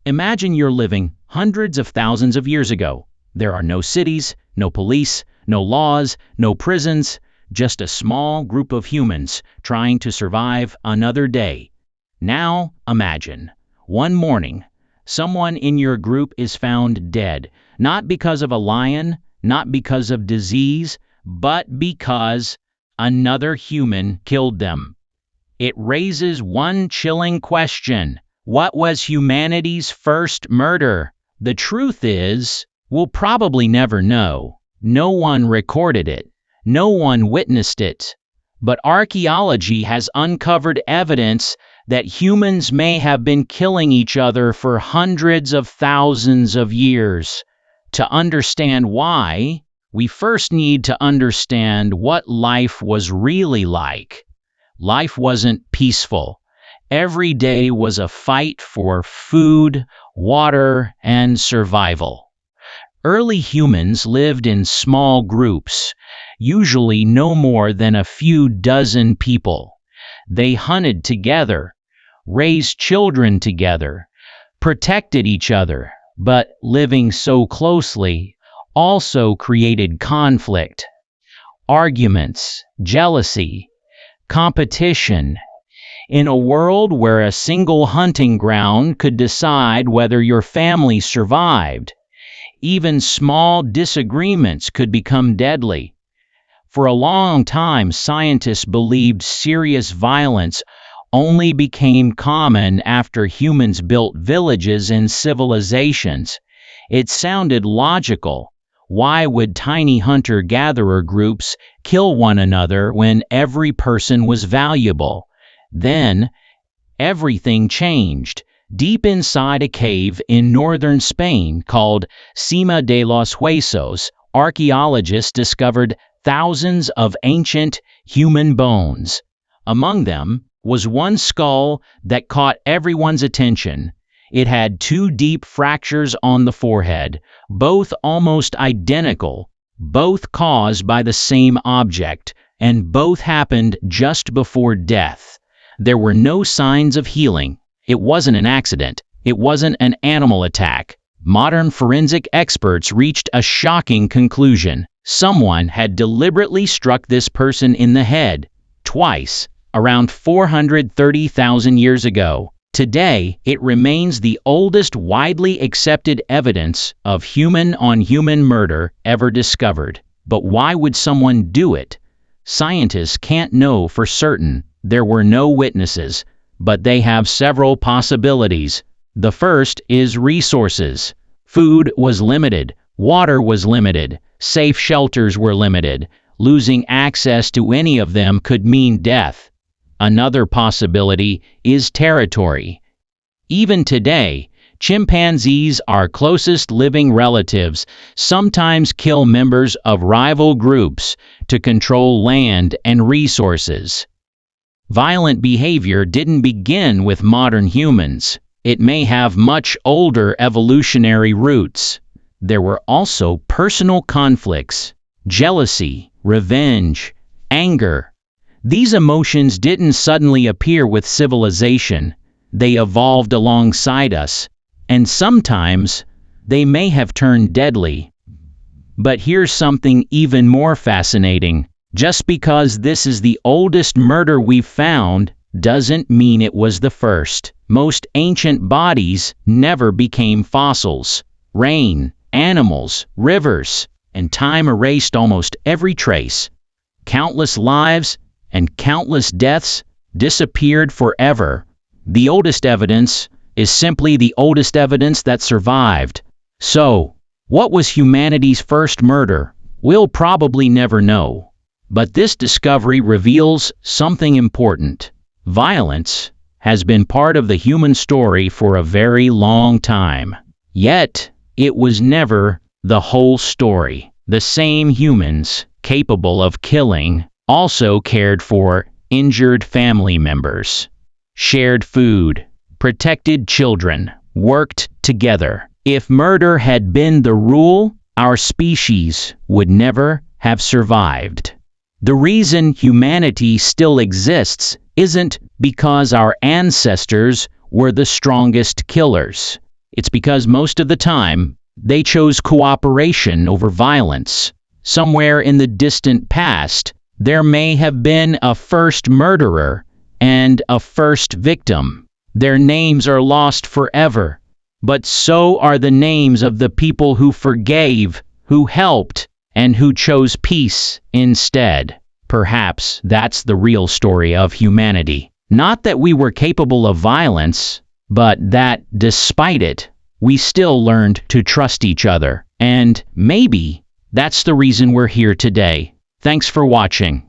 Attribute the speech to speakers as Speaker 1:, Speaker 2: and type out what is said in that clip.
Speaker 1: Imagine you're living hundreds of thousands of years ago. There are no cities, no police, no laws, no prisons, just a small group of humans trying to survive another day. Now, imagine, one morning, someone in your group is found dead, not because of a lion, not because of disease, but because another human killed them. It raises one chilling question. What was humanity's first murder? The truth is, we'll probably never know. No one recorded it. No one witnessed it. But archaeology has uncovered evidence that humans may have been killing each other for hundreds of thousands of years. To understand why, we first need to understand what life was really like. Life wasn't peaceful. Every day was a fight for food, water, and survival. Early humans lived in small groups, usually no more than a few dozen people. They hunted together, raised children together, protected each other, but living so closely also created conflict, arguments, jealousy, competition. In a world where a single hunting ground could decide whether your family survived, even small disagreements could become deadly. For a long time, scientists believed serious violence only became common after humans built villages and civilizations. It sounded logical. Why would tiny hunter-gatherer groups kill one another when every person was valuable? Then, everything changed. Deep inside a cave in northern Spain called Cima de los Huesos, archaeologists discovered thousands of ancient human bones. Among them was one skull that caught everyone's attention. It had two deep fractures on the forehead, both almost identical, both caused by the same object, and both happened just before death. There were no signs of healing. It wasn't an accident. It wasn't an animal attack. Modern forensic experts reached a shocking conclusion. Someone had deliberately struck this person in the head, twice, around 430,000 years ago. Today, it remains the oldest widely accepted evidence of human-on-human murder ever discovered. But why would someone do it? Scientists can't know for certain. There were no witnesses, but they have several possibilities. The first is resources. Food was limited, water was limited, safe shelters were limited. Losing access to any of them could mean death. Another possibility is territory. Even today, chimpanzees, our closest living relatives, sometimes kill members of rival groups to control land and resources. Violent behavior didn't begin with modern humans. It may have much older evolutionary roots. There were also personal conflicts, jealousy, revenge, anger. These emotions didn't suddenly appear with civilization. They evolved alongside us, and sometimes they may have turned deadly. But here's something even more fascinating. Just because this is the oldest murder we've found doesn't mean it was the first. Most ancient bodies never became fossils. Rain, animals, rivers, and time erased almost every trace. Countless lives and countless deaths disappeared forever. The oldest evidence is simply the oldest evidence that survived. So, what was humanity's first murder? We'll probably never know. But this discovery reveals something important. Violence has been part of the human story for a very long time. Yet, it was never the whole story. The same humans capable of killing also cared for injured family members, shared food, protected children, worked together. If murder had been the rule, our species would never have survived. The reason humanity still exists isn't because our ancestors were the strongest killers. It's because most of the time, they chose cooperation over violence. Somewhere in the distant past, there may have been a first murderer and a first victim. Their names are lost forever, but so are the names of the people who forgave, who helped, and who chose peace instead. Perhaps that's the real story of humanity. Not that we were capable of violence, but that, despite it, we still learned to trust each other. And maybe that's the reason we're here today. Thanks for watching.